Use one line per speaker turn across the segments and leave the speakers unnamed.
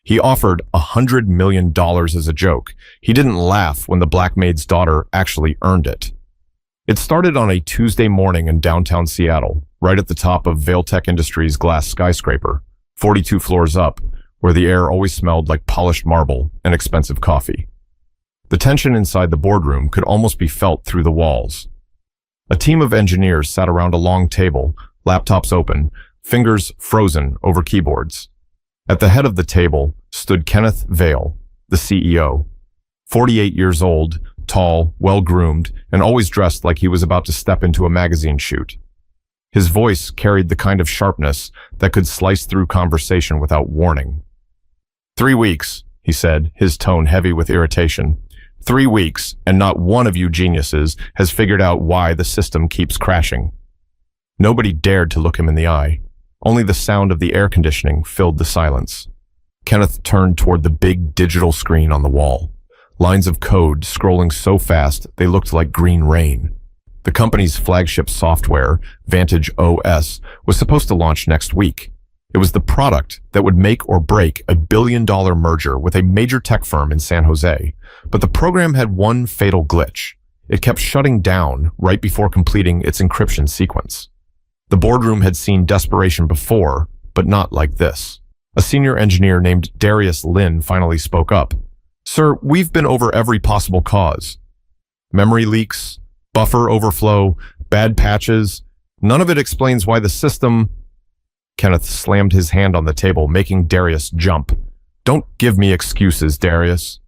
He offered $100 million as a joke. He didn't laugh when the Black Maid's daughter actually earned it. It started on a Tuesday morning in downtown Seattle, right at the top of Vailtech Industries' glass skyscraper, 42 floors up, where the air always smelled like polished marble and expensive coffee. The tension inside the boardroom could almost be felt through the walls. A team of engineers sat around a long table, laptops open, fingers frozen over keyboards. At the head of the table stood Kenneth Vail, the CEO. 48 years old, tall, well-groomed, and always dressed like he was about to step into a magazine shoot. His voice carried the kind of sharpness that could slice through conversation without warning. 3 weeks, he said, his tone heavy with irritation. 3 weeks, and not one of you geniuses has figured out why the system keeps crashing. Nobody dared to look him in the eye. Only the sound of the air conditioning filled the silence. Kenneth turned toward the big digital screen on the wall. Lines of code scrolling so fast they looked like green rain. The company's flagship software, Vantage OS, was supposed to launch next week. It was the product that would make or break a billion-dollar merger with a major tech firm in San Jose. But the program had one fatal glitch. It kept shutting down right before completing its encryption sequence. The boardroom had seen desperation before, but not like this. A senior engineer named Darius Lin finally spoke up. "Sir, we've been over every possible cause. Memory leaks, buffer overflow, bad patches. None of it explains why the system..." Kenneth slammed his hand on the table, making Darius jump. "Don't give me excuses, Darius.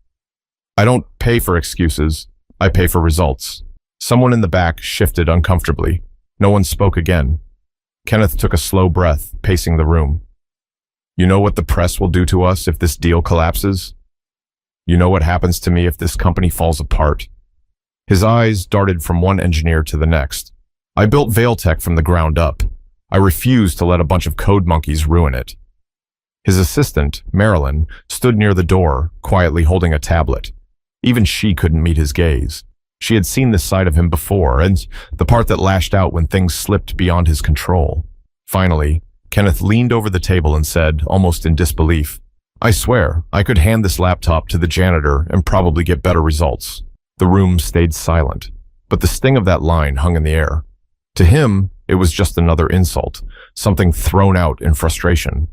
I don't pay for excuses. I pay for results." Someone in the back shifted uncomfortably. No one spoke again. Kenneth took a slow breath, pacing the room. "You know what the press will do to us if this deal collapses? You know what happens to me if this company falls apart?" His eyes darted from one engineer to the next. "I built Vailtech from the ground up. I refuse to let a bunch of code monkeys ruin it." His assistant, Marilyn, stood near the door, quietly holding a tablet. Even she couldn't meet his gaze. She had seen this side of him before, and the part that lashed out when things slipped beyond his control. Finally, Kenneth leaned over the table and said, almost in disbelief, "I swear, I could hand this laptop to the janitor and probably get better results." The room stayed silent, but the sting of that line hung in the air. To him, it was just another insult, something thrown out in frustration.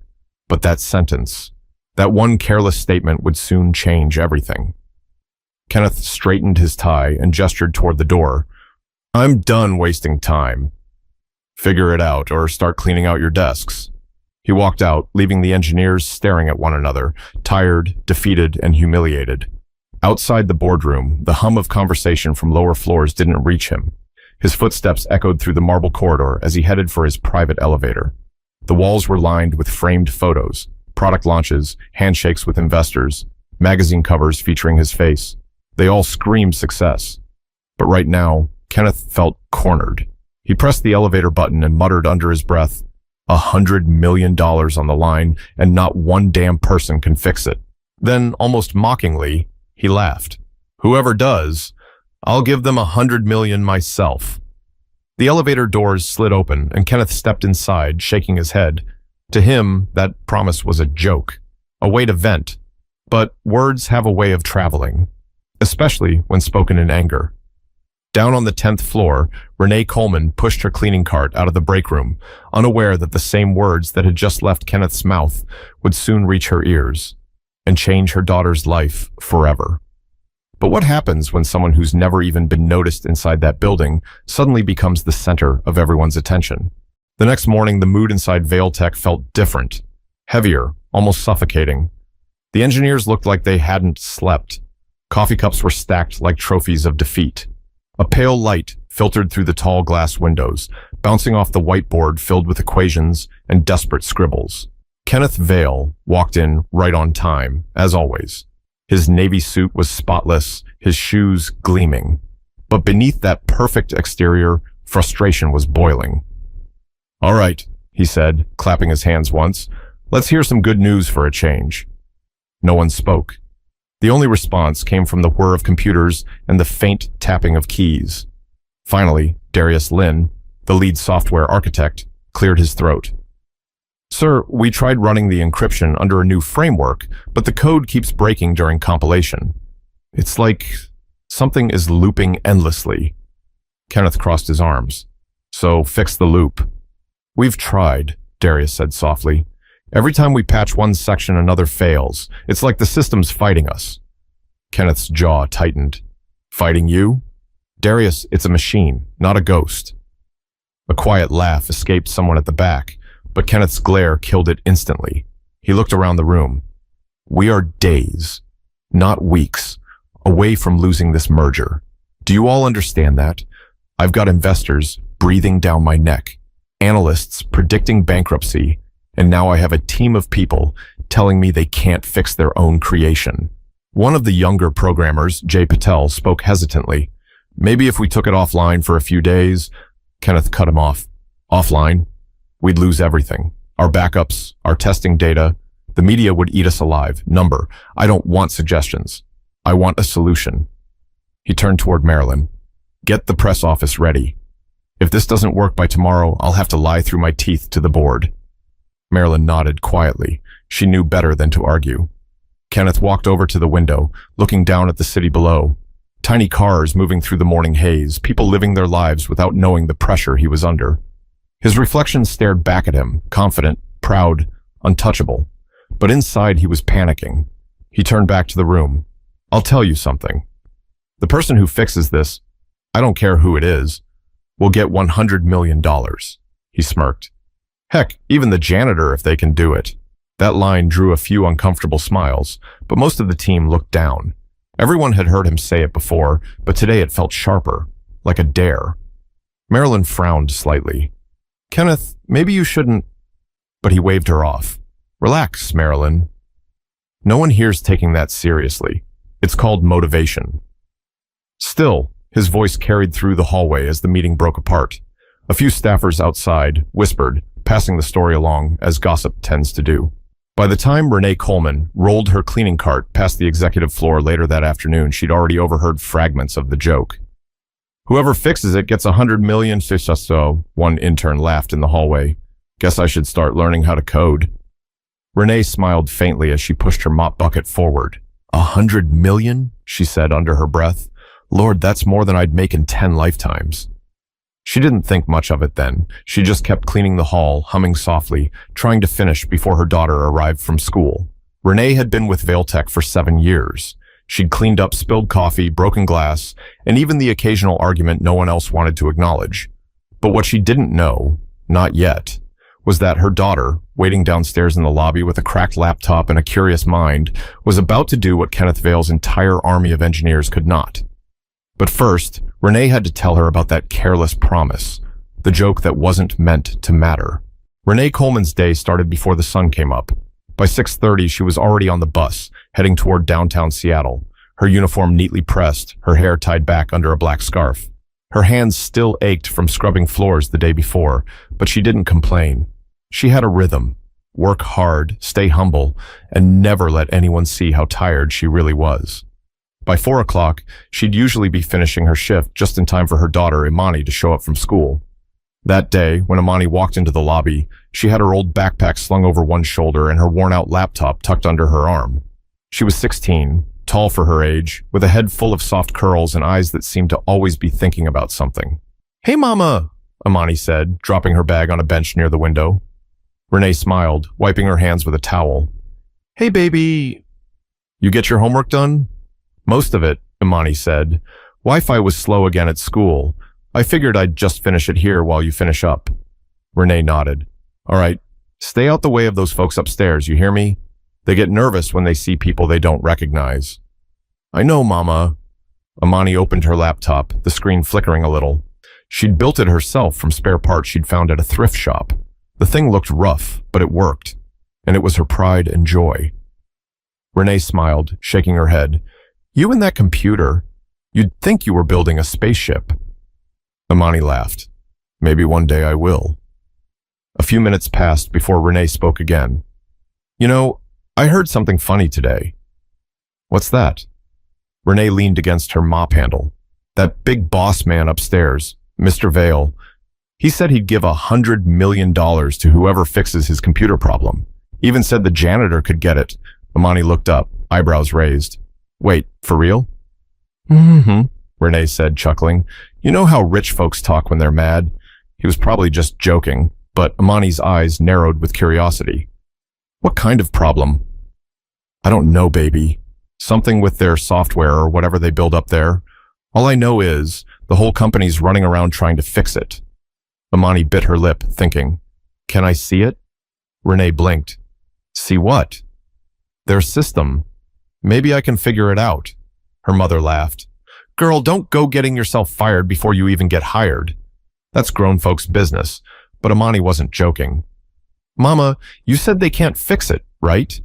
But that sentence, that one careless statement would soon change everything. Kenneth straightened his tie and gestured toward the door. "I'm done wasting time. Figure it out or start cleaning out your desks." He walked out, leaving the engineers staring at one another, tired, defeated, and humiliated. Outside the boardroom, the hum of conversation from lower floors didn't reach him. His footsteps echoed through the marble corridor as he headed for his private elevator. The walls were lined with framed photos, product launches, handshakes with investors, magazine covers featuring his face. They all screamed success. But right now, Kenneth felt cornered. He pressed the elevator button and muttered under his breath, $100 million on the line, and not one damn person can fix it. Then, almost mockingly, he laughed. "Whoever does, I'll give them $100 million myself." The elevator doors slid open, and Kenneth stepped inside, shaking his head. To him, that promise was a joke, a way to vent. But words have a way of traveling, especially when spoken in anger. Down on the 10th floor, Renee Coleman pushed her cleaning cart out of the break room, unaware that the same words that had just left Kenneth's mouth would soon reach her ears and change her daughter's life forever. But what happens when someone who's never even been noticed inside that building suddenly becomes the center of everyone's attention? The next morning, the mood inside Vailtech felt different, heavier, almost suffocating. The engineers looked like they hadn't slept. Coffee cups were stacked like trophies of defeat. A pale light filtered through the tall glass windows, bouncing off the whiteboard filled with equations and desperate scribbles. Kenneth Vail walked in right on time, as always. His navy suit was spotless, his shoes gleaming. But beneath that perfect exterior, frustration was boiling. "All right," he said, clapping his hands once. "Let's hear some good news for a change." No one spoke. The only response came from the whir of computers and the faint tapping of keys. Finally, Darius Lin, the lead software architect, cleared his throat. Sir, we tried running the encryption under a new framework, but the code keeps breaking during compilation. It's like something is looping endlessly. Kenneth crossed his arms. So fix the loop. We've tried, Darius said softly. Every time we patch one section, another fails. It's like the system's fighting us. Kenneth's jaw tightened. Fighting you? Darius, it's a machine, not a ghost. A quiet laugh escaped someone at the back, but Kenneth's glare killed it instantly. He looked around the room. We are days, not weeks, away from losing this merger. Do you all understand that? I've got investors breathing down my neck, analysts predicting bankruptcy, and now I have a team of people telling me they can't fix their own creation. One of the younger programmers, Jay Patel, spoke hesitantly. Maybe if we took it offline for a few days. Kenneth cut him off. Offline? We'd lose everything. Our backups, our testing data. The media would eat us alive. Number. I don't want suggestions. I want a solution. He turned toward Marilyn. Get the press office ready. If this doesn't work by tomorrow, I'll have to lie through my teeth to the board. Marilyn nodded quietly. She knew better than to argue. Kenneth walked over to the window, looking down at the city below. Tiny cars moving through the morning haze, people living their lives without knowing the pressure he was under. His reflection stared back at him, confident, proud, untouchable. But inside he was panicking. He turned back to the room. I'll tell you something. The person who fixes this, I don't care who it is, will get $100 million. He smirked. Heck, even the janitor if they can do it. That line drew a few uncomfortable smiles, but most of the team looked down. Everyone had heard him say it before, but today it felt sharper, like a dare. Marilyn frowned slightly. Kenneth, maybe you shouldn't... But he waved her off. Relax, Marilyn. No one here's taking that seriously. It's called motivation. Still, his voice carried through the hallway as the meeting broke apart. A few staffers outside whispered, passing the story along, as gossip tends to do. By the time Renee Coleman rolled her cleaning cart past the executive floor later that afternoon, she'd already overheard fragments of the joke. Whoever fixes it gets $100 million, so, one intern laughed in the hallway. Guess I should start learning how to code. Renee smiled faintly as she pushed her mop bucket forward. $100 million? She said under her breath. Lord, that's more than I'd make in 10 lifetimes. She didn't think much of it then. She just kept cleaning the hall, humming softly, trying to finish before her daughter arrived from school. Renee had been with Vailtech for 7 years. She'd cleaned up spilled coffee, broken glass, and even the occasional argument no one else wanted to acknowledge. But what she didn't know, not yet, was that her daughter, waiting downstairs in the lobby with a cracked laptop and a curious mind, was about to do what Kenneth Vale's entire army of engineers could not. But first, Renee had to tell her about that careless promise, the joke that wasn't meant to matter. Renee Coleman's day started before the sun came up. By 6:30, she was already on the bus, heading toward downtown Seattle, her uniform neatly pressed, her hair tied back under a black scarf. Her hands still ached from scrubbing floors the day before, but she didn't complain. She had a rhythm: work hard, stay humble, and never let anyone see how tired she really was. By 4 o'clock, she'd usually be finishing her shift just in time for her daughter, Imani, to show up from school. That day, when Imani walked into the lobby, she had her old backpack slung over one shoulder and her worn-out laptop tucked under her arm. She was 16, tall for her age, with a head full of soft curls and eyes that seemed to always be thinking about something. Hey, Mama, Imani said, dropping her bag on a bench near the window. Renee smiled, wiping her hands with a towel. Hey, baby. You get your homework done? Most of it, Imani said. Wi-Fi was slow again at school. I figured I'd just finish it here while you finish up. Renee nodded. All right, stay out the way of those folks upstairs, you hear me? They get nervous when they see people they don't recognize. I know, Mama. Imani opened her laptop, the screen flickering a little. She'd built it herself from spare parts she'd found at a thrift shop. The thing looked rough, but it worked, and it was her pride and joy. Renee smiled, shaking her head. You and that computer, you'd think you were building a spaceship. Imani laughed. Maybe one day I will. A few minutes passed before Renee spoke again. You know, I heard something funny today. What's that? Renee leaned against her mop handle. That big boss man upstairs, Mr. Vale, He said he'd give $100 million to whoever fixes his computer problem. Even said the janitor could get it. Amani looked up, eyebrows raised. Wait, for real? Mm-hmm, Renee said, chuckling. You know how rich folks talk when they're mad? He was probably just joking, but Amani's eyes narrowed with curiosity. What kind of problem? I don't know, baby. Something with their software or whatever they build up there. All I know is the whole company's running around trying to fix it. Amani bit her lip, thinking, can I see it? Renee blinked. See what? Their system. Maybe I can figure it out. Her mother laughed. Girl, don't go getting yourself fired before you even get hired. That's grown folks' business, but Amani wasn't joking. Mama, you said they can't fix it, right?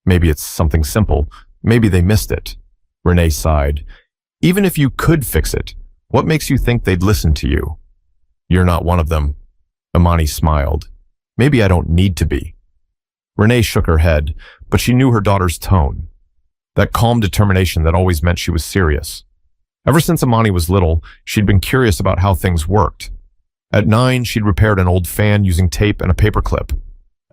Maybe it's something simple. Maybe they missed it. Renee sighed. Even if you could fix it, what makes you think they'd listen to you? You're not one of them. Amani smiled. Maybe I don't need to be. Renee shook her head, but she knew her daughter's tone. That calm determination that always meant she was serious. Ever since Amani was little, she'd been curious about how things worked. At 9, she'd repaired an old fan using tape and a paperclip.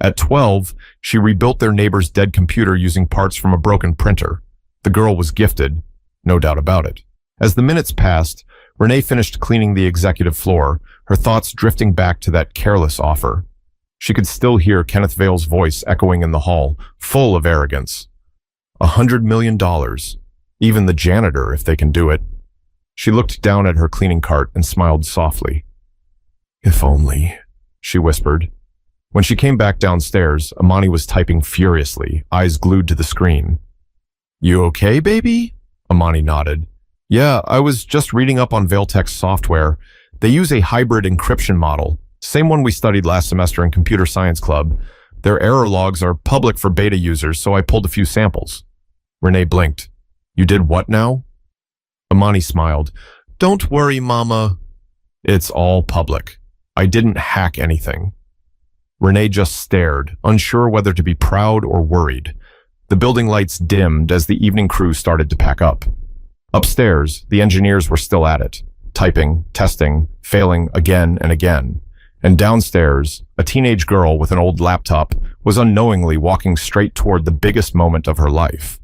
At 12, she rebuilt their neighbor's dead computer using parts from a broken printer. The girl was gifted, no doubt about it. As the minutes passed, Renee finished cleaning the executive floor, her thoughts drifting back to that careless offer. She could still hear Kenneth Vale's voice echoing in the hall, full of arrogance. $100 million. Even the janitor, if they can do it. She looked down at her cleaning cart and smiled softly. If only, she whispered. When she came back downstairs, Amani was typing furiously, eyes glued to the screen. You okay, baby? Amani nodded. Yeah, I was just reading up on Vailtech's software. They use a hybrid encryption model, same one we studied last semester in Computer Science Club. Their error logs are public for beta users, so I pulled a few samples. Renee blinked. You did what now? Amani smiled. Don't worry, Mama. It's all public. I didn't hack anything. Renee just stared, unsure whether to be proud or worried. The building lights dimmed as the evening crew started to pack up. Upstairs, the engineers were still at it, typing, testing, failing again and again. And downstairs, a teenage girl with an old laptop was unknowingly walking straight toward the biggest moment of her life.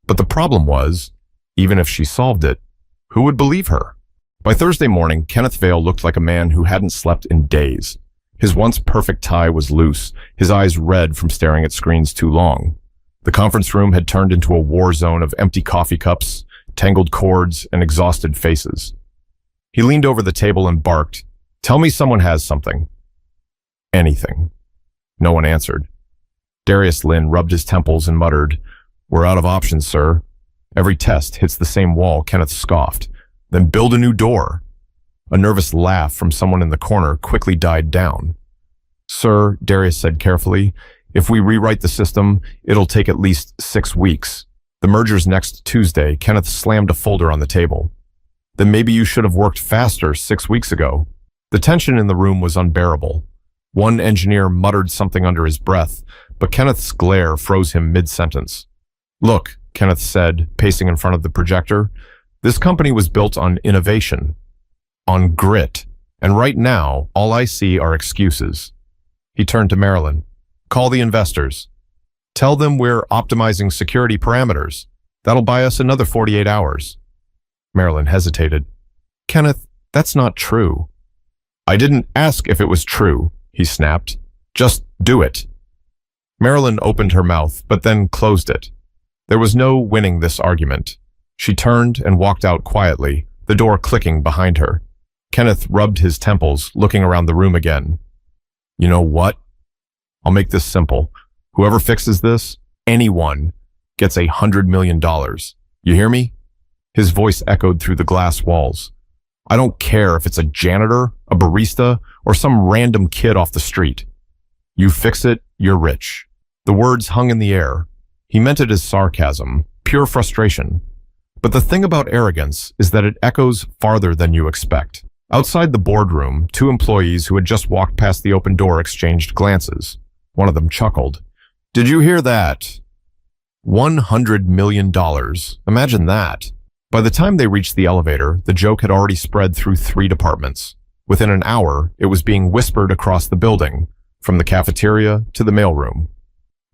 But the problem was, even if she solved it, who would believe her? By Thursday morning, Kenneth Vale looked like a man who hadn't slept in days. His once perfect tie was loose, his eyes red from staring at screens too long. The conference room had turned into a war zone of empty coffee cups, tangled cords, and exhausted faces. He leaned over the table and barked, Tell me someone has something. Anything. No one answered. Darius Lynn rubbed his temples and muttered, We're out of options, sir. Every test hits the same wall, Kenneth scoffed. Then build a new door. A nervous laugh from someone in the corner quickly died down. Sir, Darius said carefully, if we rewrite the system, it'll take at least 6 weeks. The merger's next Tuesday. Kenneth slammed a folder on the table. Then maybe you should have worked faster 6 weeks ago. The tension in the room was unbearable. One engineer muttered something under his breath, but Kenneth's glare froze him mid-sentence. Look, Kenneth said, pacing in front of the projector, this company was built on innovation, on grit, and right now, all I see are excuses. He turned to Marilyn. Call the investors. Tell them we're optimizing security parameters. That'll buy us another 48 hours. Marilyn hesitated. Kenneth, that's not true. I didn't ask if it was true, he snapped. Just do it. Marilyn opened her mouth, but then closed it. There was no winning this argument. She turned and walked out quietly, the door clicking behind her. Kenneth rubbed his temples, looking around the room again. You know what? I'll make this simple. Whoever fixes this, anyone, gets $100 million. You hear me? His voice echoed through the glass walls. I don't care if it's a janitor, a barista, or some random kid off the street. You fix it, you're rich. The words hung in the air. He meant it as sarcasm, pure frustration. But the thing about arrogance is that it echoes farther than you expect. Outside the boardroom, 2 employees who had just walked past the open door exchanged glances. One of them chuckled. Did you hear that? $100 million. Imagine that. By the time they reached the elevator, the joke had already spread through 3 departments. Within an hour, it was being whispered across the building, from the cafeteria to the mailroom.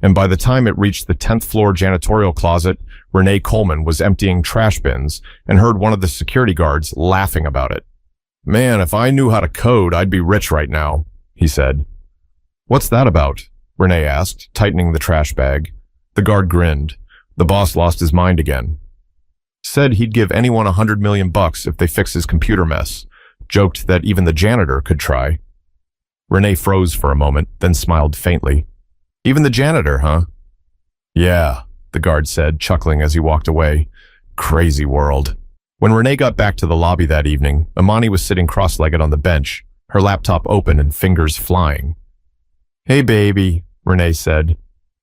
And by the time it reached the 10th floor janitorial closet, Renee Coleman was emptying trash bins and heard one of the security guards laughing about it. "Man, if I knew how to code, I'd be rich right now," he said. "What's that about?" Renee asked, tightening the trash bag. The guard grinned. The boss lost his mind again. Said he'd give anyone $100 million if they fix his computer mess. Joked that even the janitor could try. Renee froze for a moment, then smiled faintly. "Even the janitor, huh?" "Yeah," the guard said, chuckling as he walked away. "Crazy world." When Renee got back to the lobby that evening, Imani was sitting cross-legged on the bench, her laptop open and fingers flying. "Hey, baby," Renee said.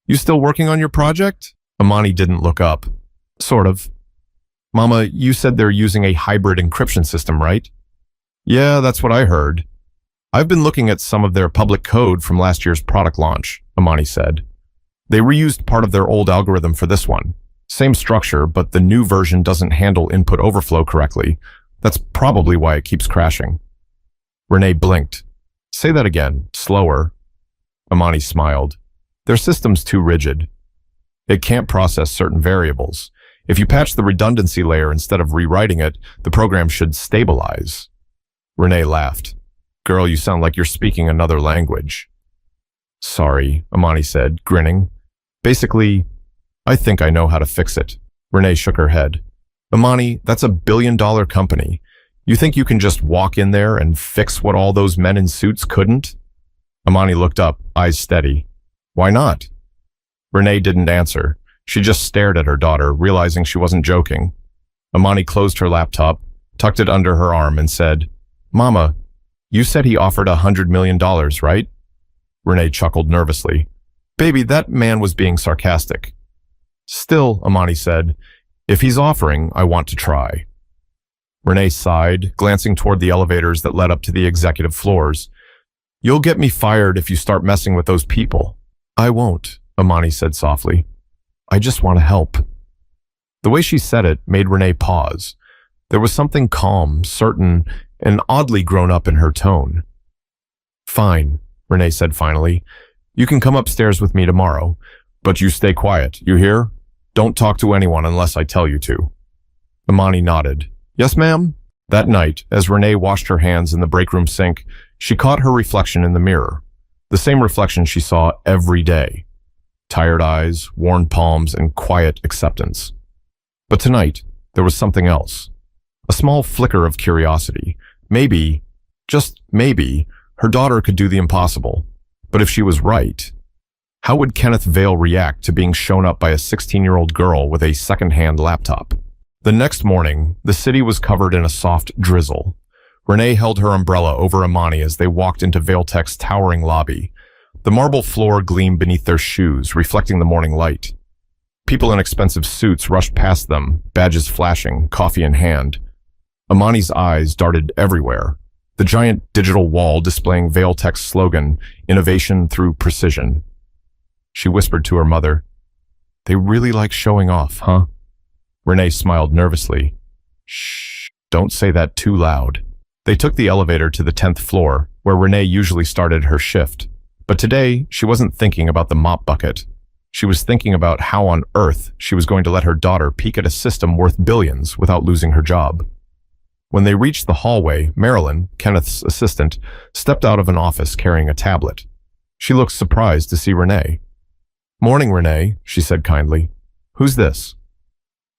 "You still working on your project?" Imani didn't look up. "Sort of." "Mama, you said they're using a hybrid encryption system, right?" "Yeah, that's what I heard." "I've been looking at some of their public code from last year's product launch," Imani said. "They reused part of their old algorithm for this one. Same structure, but the new version doesn't handle input overflow correctly. That's probably why it keeps crashing." Renee blinked. "Say that again, slower." Imani smiled. "Their system's too rigid. It can't process certain variables. If you patch the redundancy layer instead of rewriting it, the program should stabilize." Renee laughed. "Girl, you sound like you're speaking another language." "Sorry," Imani said, grinning. "Basically, I think I know how to fix it." Renee shook her head. "Imani, that's $1 billion company. You think you can just walk in there and fix what all those men in suits couldn't?" Imani looked up, eyes steady. "Why not?" Renee didn't answer. She just stared at her daughter, realizing she wasn't joking. Imani closed her laptop, tucked it under her arm, and said, "Mama, you said he offered $100 million, right?" Renee chuckled nervously. "Baby, that man was being sarcastic." "Still," Imani said, "if he's offering, I want to try." Renee sighed, glancing toward the elevators that led up to the executive floors. "You'll get me fired if you start messing with those people." "I won't," Imani said softly. "I just want to help." The way she said it made Renee pause. There was something calm, certain, and oddly grown up in her tone. "Fine," Renee said finally. "You can come upstairs with me tomorrow, but you stay quiet, you hear? Don't talk to anyone unless I tell you to." Imani nodded. "Yes, ma'am?" That night, as Renee washed her hands in the break room sink, she caught her reflection in the mirror. The same reflection she saw every day. Tired eyes, worn palms, and quiet acceptance. But tonight, there was something else. A small flicker of curiosity. Maybe, just maybe, her daughter could do the impossible. But if she was right, how would Kenneth Vale react to being shown up by a 16-year-old girl with a second-hand laptop? The next morning, the city was covered in a soft drizzle. Renee held her umbrella over Imani as they walked into Vailtech's towering lobby. The marble floor gleamed beneath their shoes, reflecting the morning light. People in expensive suits rushed past them, badges flashing, coffee in hand. Imani's eyes darted everywhere. The giant digital wall displaying Vailtech's slogan, "Innovation through precision." She whispered to her mother, "They really like showing off, huh?" Renee smiled nervously. "Shh, don't say that too loud." They took the elevator to the 10th floor, where Renee usually started her shift. But today, she wasn't thinking about the mop bucket. She was thinking about how on earth she was going to let her daughter peek at a system worth billions without losing her job. When they reached the hallway, Marilyn, Kenneth's assistant, stepped out of an office carrying a tablet. She looked surprised to see Renee. "Morning, Renee," she said kindly. "Who's this?"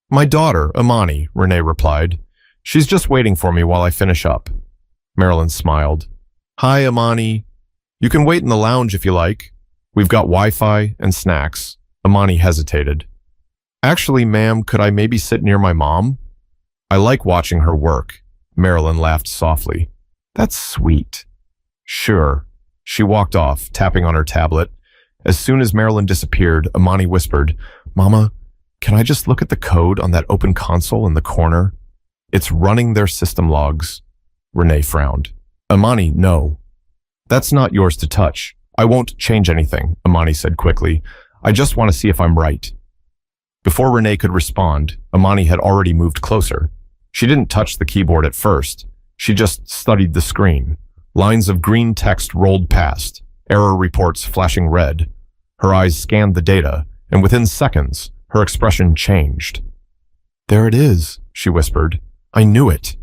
"My daughter, Imani," Renee replied. "She's just waiting for me while I finish up." Marilyn smiled. "Hi, Imani. You can wait in the lounge if you like. We've got Wi-Fi and snacks." Imani hesitated. "Actually, ma'am, could I maybe sit near my mom? I like watching her work." Marilyn laughed softly. "That's sweet." "Sure." She walked off, tapping on her tablet. As soon as Marilyn disappeared, Imani whispered, "Mama, can I just look at the code on that open console in the corner? It's running their system logs." Renee frowned. "Imani, no. That's not yours to touch. I won't change anything," Imani said quickly. "I just want to see if I'm right." Before Renee could respond, Imani had already moved closer. She didn't touch the keyboard at first. She just studied the screen. Lines of green text rolled past, error reports flashing red. Her eyes scanned the data, and within seconds, her expression changed. "There it is," she whispered. "I knew it."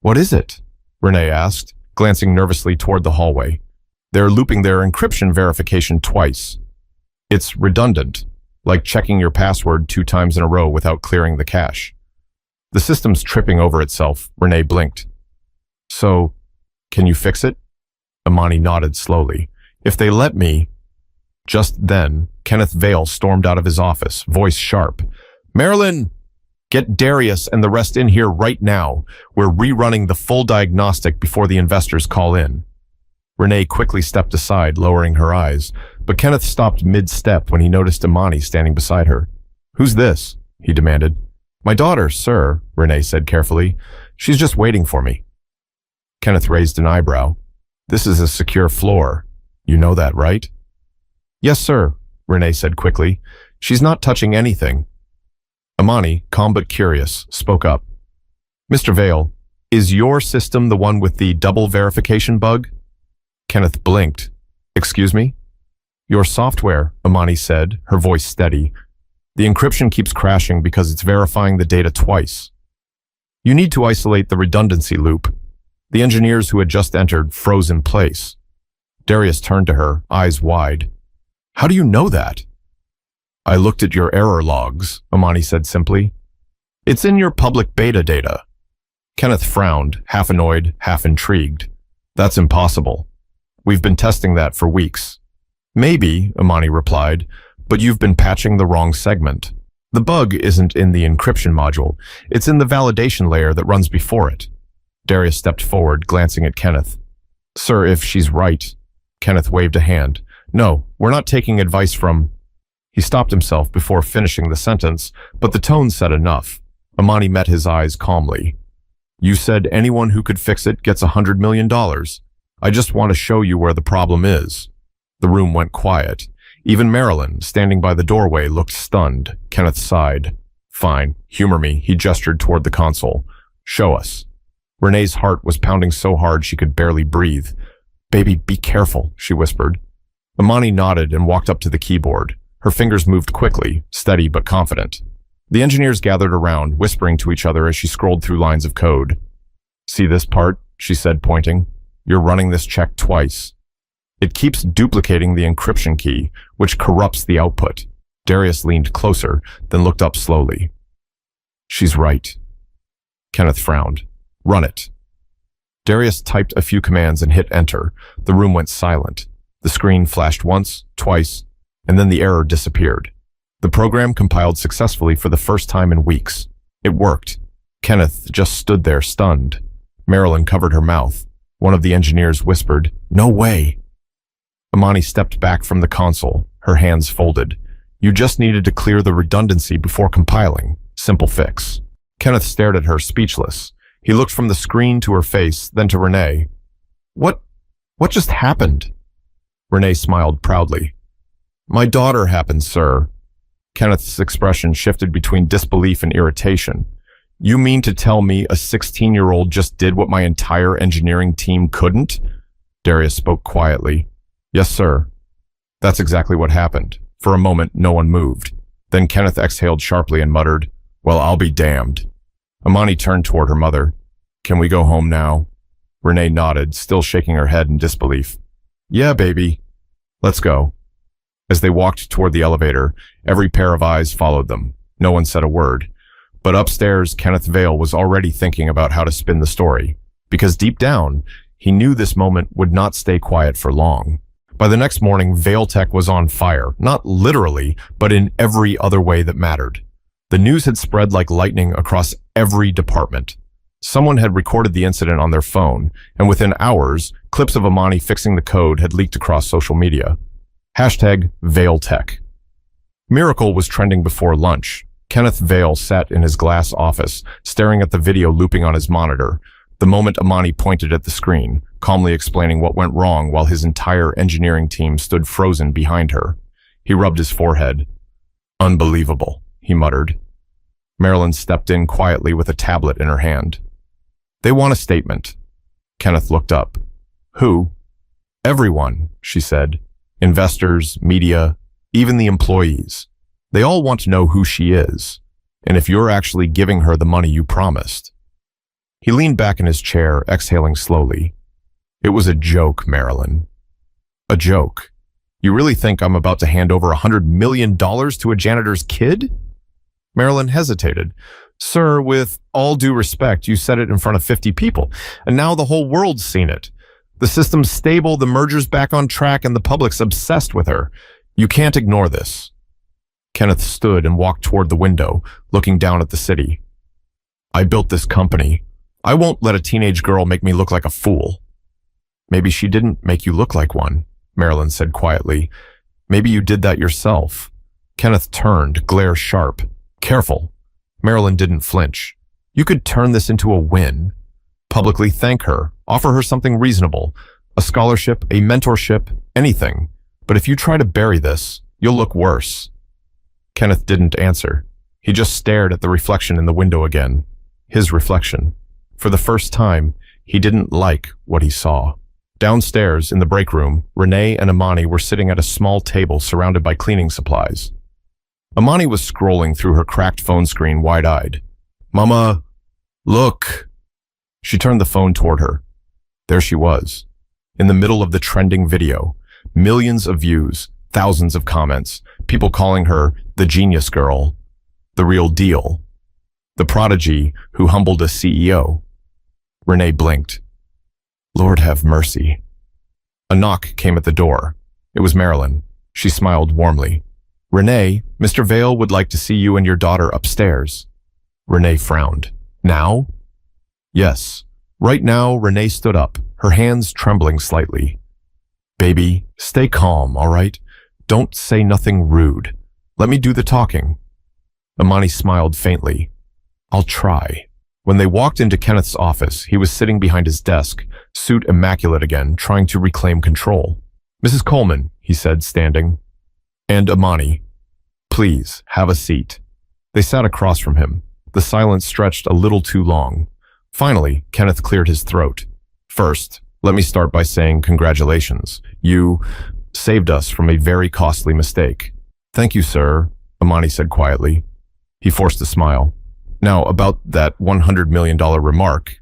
"What is it?" Renee asked, glancing nervously toward the hallway. "They're looping their encryption verification twice. It's redundant, like checking your password 2 times in a row without clearing the cache. The system's tripping over itself," Renee blinked. "So, can you fix it?" Amani nodded slowly. "If they let me..." Just then, Kenneth Vale stormed out of his office, voice sharp. "Marilyn, get Darius and the rest in here right now. We're rerunning the full diagnostic before the investors call in." Renee quickly stepped aside, lowering her eyes, but Kenneth stopped mid-step when he noticed Amani standing beside her. "Who's this?" he demanded. "My daughter, sir," Renee said carefully. "She's just waiting for me." Kenneth raised an eyebrow. "This is a secure floor. You know that, right?" "Yes, sir," Renee said quickly. "She's not touching anything." Amani, calm but curious, spoke up. "Mr. Vale, is your system the one with the double verification bug?" Kenneth blinked. "Excuse me?" "Your software," Amani said, her voice steady. "The encryption keeps crashing because it's verifying the data twice. You need to isolate the redundancy loop." The engineers who had just entered froze in place. Darius turned to her, eyes wide. "How do you know that?" "I looked at your error logs," Amani said simply. "It's in your public beta data." Kenneth frowned, half annoyed, half intrigued. "That's impossible. We've been testing that for weeks." "Maybe," Amani replied, "but you've been patching the wrong segment. The bug isn't in the encryption module. It's in the validation layer that runs before it." Darius stepped forward, glancing at Kenneth. "Sir, if she's right..." Kenneth waved a hand. "No, we're not taking advice from..." He stopped himself before finishing the sentence, but the tone said enough. Amani met his eyes calmly. "You said anyone who could fix it gets $100 million. I just want to show you where the problem is." The room went quiet. Even Marilyn, standing by the doorway, looked stunned. Kenneth sighed. "Fine, humor me," he gestured toward the console. "Show us." Renee's heart was pounding so hard she could barely breathe. "Baby, be careful," she whispered. Amani nodded and walked up to the keyboard. Her fingers moved quickly, steady but confident. The engineers gathered around, whispering to each other as she scrolled through lines of code. "See this part?" she said, pointing. "You're running this check twice. It keeps duplicating the encryption key, which corrupts the output." Darius leaned closer, then looked up slowly. "She's right." Kenneth frowned. "Run it." Darius typed a few commands and hit enter. The room went silent. The screen flashed once, twice, and then the error disappeared. The program compiled successfully for the first time in weeks. It worked. Kenneth just stood there stunned. Marilyn covered her mouth. One of the engineers whispered, "No way." Amani stepped back from the console, her hands folded. "You just needed to clear the redundancy before compiling. Simple fix." Kenneth stared at her, speechless. He looked from the screen to her face, then to Renee. What just happened?" Renee smiled proudly. "My daughter happened, sir." Kenneth's expression shifted between disbelief and irritation. "You mean to tell me a 16-year-old just did what my entire engineering team couldn't?" Darius spoke quietly. "Yes, sir." That's exactly what happened. For a moment, no one moved. Then Kenneth exhaled sharply and muttered, "Well, I'll be damned." Amani turned toward her mother. "Can we go home now?" Renee nodded, still shaking her head in disbelief. "Yeah, baby. Let's go." As they walked toward the elevator, every pair of eyes followed them. No one said a word. But upstairs, Kenneth Vale was already thinking about how to spin the story. Because deep down, he knew this moment would not stay quiet for long. By the next morning, Vale Tech was on fire, not literally, but in every other way that mattered. The news had spread like lightning across every department. Someone had recorded the incident on their phone, and within hours, clips of Amani fixing the code had leaked across social media. #ValeTech. Miracle was trending before lunch. Kenneth Vale sat in his glass office, staring at the video looping on his monitor. The moment Amani pointed at the screen, calmly explaining what went wrong while his entire engineering team stood frozen behind her. He rubbed his forehead. "Unbelievable," he muttered. Marilyn stepped in quietly with a tablet in her hand. "They want a statement." Kenneth looked up. Who? Everyone, she said. Investors, media, even the employees. They all want to know who she is, and if you're actually giving her the money you promised. He leaned back in his chair, exhaling slowly. It was a joke, Marilyn. A joke. You really think I'm about to hand over $100 million to a janitor's kid? Marilyn hesitated. Sir, with all due respect, you said it in front of 50 people, and now the whole world's seen it. The system's stable, the merger's back on track, and the public's obsessed with her. You can't ignore this. Kenneth stood and walked toward the window, looking down at the city. I built this company. I won't let a teenage girl make me look like a fool. Maybe she didn't make you look like one, Marilyn said quietly. Maybe you did that yourself. Kenneth turned, glare sharp. Careful. Marilyn didn't flinch. You could turn this into a win. Publicly thank her, offer her something reasonable, a scholarship, a mentorship, anything. But if you try to bury this, you'll look worse. Kenneth didn't answer. He just stared at the reflection in the window again. His reflection. For the first time, he didn't like what he saw. Downstairs, in the break room, Renee and Imani were sitting at a small table surrounded by cleaning supplies. Imani was scrolling through her cracked phone screen wide-eyed. Mama, look. She turned the phone toward her. There she was, in the middle of the trending video. Millions of views, thousands of comments, people calling her the genius girl, the real deal, the prodigy who humbled a CEO. Renee blinked. Lord have mercy. A knock came at the door. It was Marilyn. She smiled warmly. Renee, Mr. Vale would like to see you and your daughter upstairs. Renee frowned. Now? Yes. Right now, Renee stood up, her hands trembling slightly. Baby, stay calm, all right? Don't say nothing rude. Let me do the talking. Imani smiled faintly. I'll try. When they walked into Kenneth's office, he was sitting behind his desk, suit immaculate again, trying to reclaim control. Mrs. Coleman, he said, standing. And Imani, please, have a seat. They sat across from him. The silence stretched a little too long. Finally, Kenneth cleared his throat. First, let me start by saying congratulations. You saved us from a very costly mistake. Thank you, sir, Imani said quietly. He forced a smile. Now, about that $100 million remark,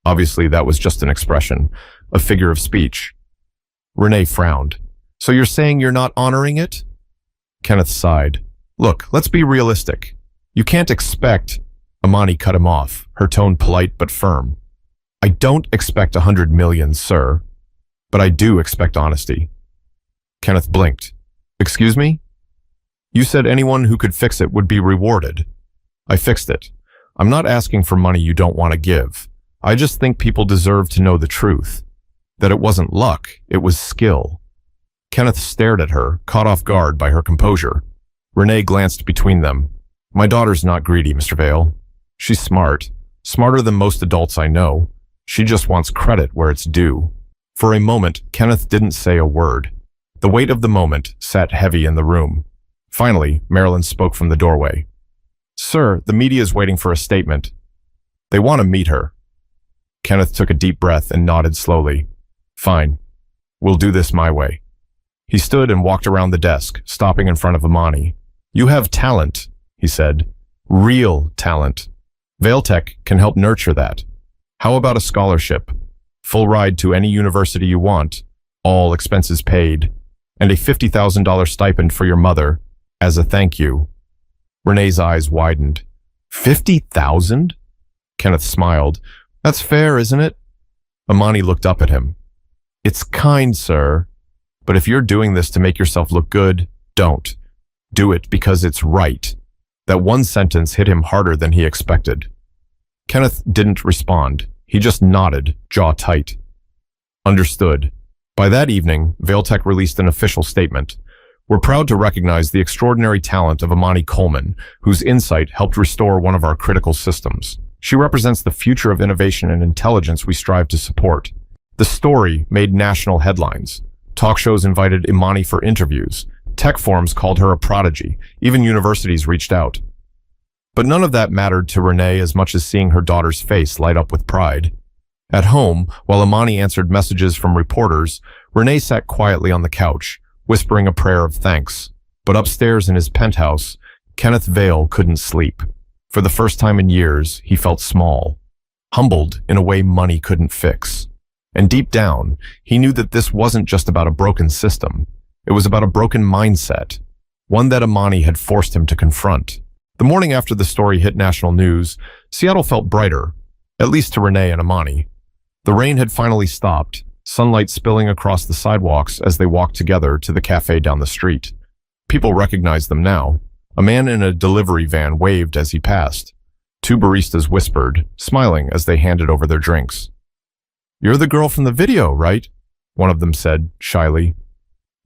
obviously that was just an expression, a figure of speech. Renee frowned. So you're saying you're not honoring it? Kenneth sighed. Look, let's be realistic. You can't expect... Imani cut him off, her tone polite but firm. I don't expect $100 million, sir, but I do expect honesty. Kenneth blinked. Excuse me? You said anyone who could fix it would be rewarded. I fixed it. I'm not asking for money you don't want to give. I just think people deserve to know the truth. That it wasn't luck, it was skill. Kenneth stared at her, caught off guard by her composure. Renee glanced between them. My daughter's not greedy, Mr. Vale. She's smart, smarter than most adults I know. She just wants credit where it's due. For a moment, Kenneth didn't say a word. The weight of the moment sat heavy in the room. Finally, Marilyn spoke from the doorway. Sir, the media is waiting for a statement. They want to meet her. Kenneth took a deep breath and nodded slowly. Fine. We'll do this my way. He stood and walked around the desk, stopping in front of Imani. You have talent, he said. Real talent. Valetech can help nurture that. How about a scholarship? Full ride to any university you want, all expenses paid, and a $50,000 stipend for your mother as a thank you. Renee's eyes widened. 50,000? Kenneth smiled. That's fair, isn't it? Imani looked up at him. It's kind, sir, but if you're doing this to make yourself look good, don't. Do it because it's right. That one sentence hit him harder than he expected. Kenneth didn't respond. He just nodded, jaw tight. Understood. By that evening, Valetech released an official statement. We're proud to recognize the extraordinary talent of Imani Coleman, whose insight helped restore one of our critical systems. She represents the future of innovation and intelligence we strive to support. The story made national headlines. Talk shows invited Imani for interviews. Tech forums called her a prodigy. Even universities reached out. But none of that mattered to Renee as much as seeing her daughter's face light up with pride. At home, while Amani answered messages from reporters, Renee sat quietly on the couch, whispering a prayer of thanks. But upstairs in his penthouse, Kenneth Vale couldn't sleep. For the first time in years, he felt small, humbled in a way money couldn't fix. And deep down, he knew that this wasn't just about a broken system. It was about a broken mindset, one that Amani had forced him to confront. The morning after the story hit national news, Seattle felt brighter, at least to Renee and Amani. The rain had finally stopped, sunlight spilling across the sidewalks as they walked together to the cafe down the street. People recognized them now. A man in a delivery van waved as he passed. Two baristas whispered, smiling as they handed over their drinks. "You're the girl from the video, right?" one of them said, shyly.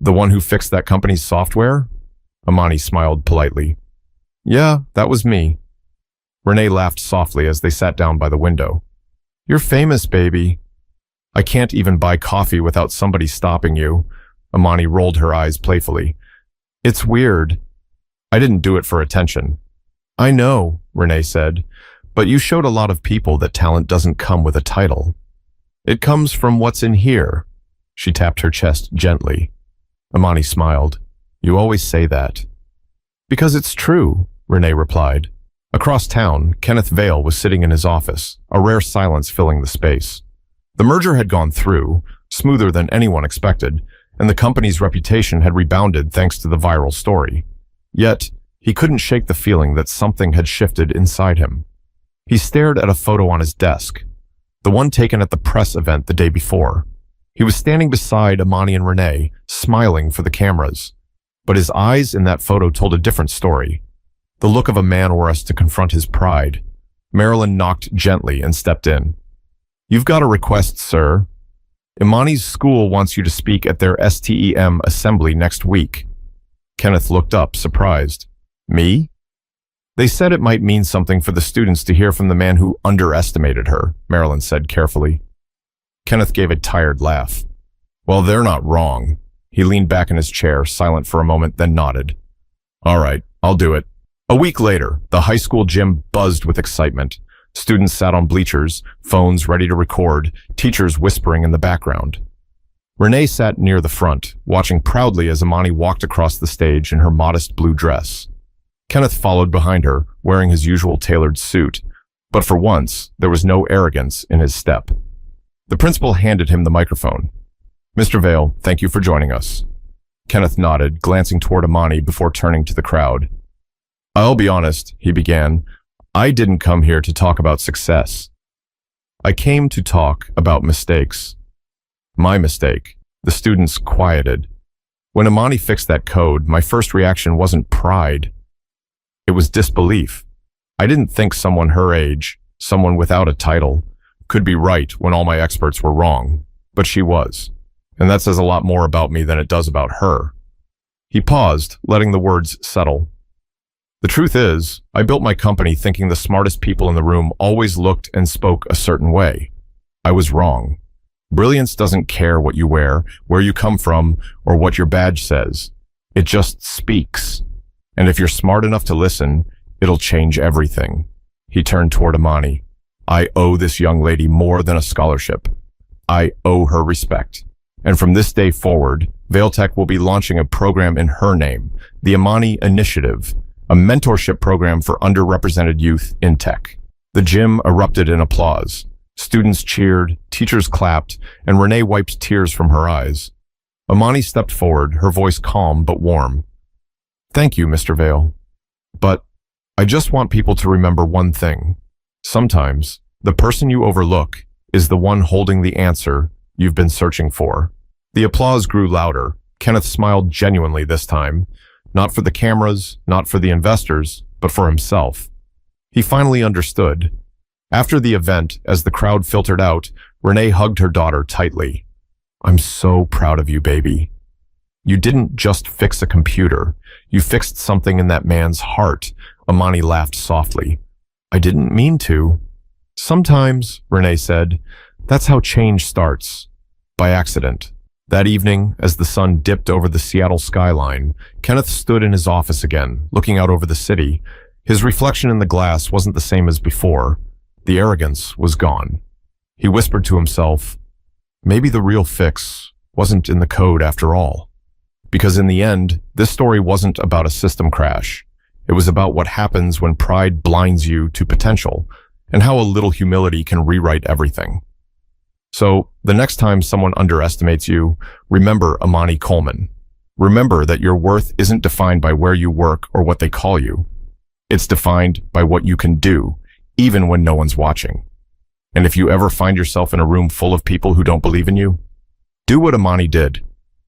"The one who fixed that company's software?" Amani smiled politely. "Yeah, that was me." Renee laughed softly as they sat down by the window. "You're famous, baby." "I can't even buy coffee without somebody stopping you." Amani rolled her eyes playfully. "It's weird. I didn't do it for attention." "I know," Renee said, "but you showed a lot of people that talent doesn't come with a title. It comes from what's in here." She tapped her chest gently. Amani smiled. "You always say that." "Because it's true," Renee replied. Across town, Kenneth Vale was sitting in his office, a rare silence filling the space. The merger had gone through, smoother than anyone expected, and the company's reputation had rebounded thanks to the viral story. Yet, he couldn't shake the feeling that something had shifted inside him. He stared at a photo on his desk, the one taken at the press event the day before. He was standing beside Amani and Renee, smiling for the cameras. But his eyes in that photo told a different story. The look of a man asked to confront his pride. Marilyn knocked gently and stepped in. "You've got a request, sir. Imani's school wants you to speak at their STEM assembly next week." Kenneth looked up, surprised. "Me?" "They said it might mean something for the students to hear from the man who underestimated her," Marilyn said carefully. Kenneth gave a tired laugh. "Well, they're not wrong." He leaned back in his chair, silent for a moment, then nodded. "All right, I'll do it." A week later, the high school gym buzzed with excitement. Students sat on bleachers, phones ready to record, teachers whispering in the background. Renee sat near the front, watching proudly as Amani walked across the stage in her modest blue dress. Kenneth followed behind her, wearing his usual tailored suit, but for once, there was no arrogance in his step. The principal handed him the microphone. "Mr. Vale, thank you for joining us." Kenneth nodded, glancing toward Amani before turning to the crowd. "I'll be honest," he began, "I didn't come here to talk about success. I came to talk about mistakes." "My mistake." The students quieted. When Amani fixed that code, my first reaction wasn't pride. It was disbelief. I didn't think someone her age, someone without a title, could be right when all my experts were wrong. But she was. And that says a lot more about me than it does about her. He paused, letting the words settle. "The truth is, I built my company thinking the smartest people in the room always looked and spoke a certain way. I was wrong. Brilliance doesn't care what you wear, where you come from, or what your badge says. It just speaks. And if you're smart enough to listen, it'll change everything." He turned toward Amani. "I owe this young lady more than a scholarship. I owe her respect. And from this day forward, Vailtech will be launching a program in her name, the Amani Initiative, a mentorship program for underrepresented youth in tech." The gym erupted in applause. Students cheered, teachers clapped, and Renee wiped tears from her eyes. Amani stepped forward, her voice calm but warm. "Thank you, Mr. Vale. But I just want people to remember one thing. Sometimes, the person you overlook is the one holding the answer you've been searching for." The applause grew louder. Kenneth smiled genuinely this time, not for the cameras, not for the investors, but for himself. He finally understood. After the event, as the crowd filtered out, Renee hugged her daughter tightly. "I'm so proud of you, baby. You didn't just fix a computer. You fixed something in that man's heart." Amani laughed softly. "I didn't mean to." "Sometimes," Renee said, "that's how change starts. By accident." That evening, as the sun dipped over the Seattle skyline, Kenneth stood in his office again, looking out over the city. His reflection in the glass wasn't the same as before. The arrogance was gone. He whispered to himself, maybe the real fix wasn't in the code after all. Because in the end, this story wasn't about a system crash. It was about what happens when pride blinds you to potential, and how a little humility can rewrite everything. So, the next time someone underestimates you, remember Amani Coleman. Remember that your worth isn't defined by where you work or what they call you. It's defined by what you can do, even when no one's watching. And if you ever find yourself in a room full of people who don't believe in you, do what Amani did.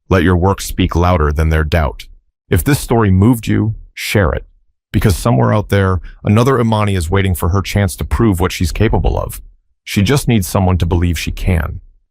Let your work speak louder than their doubt. If this story moved you, share it. Because somewhere out there, another Imani is waiting for her chance to prove what she's capable of. She just needs someone to believe she can.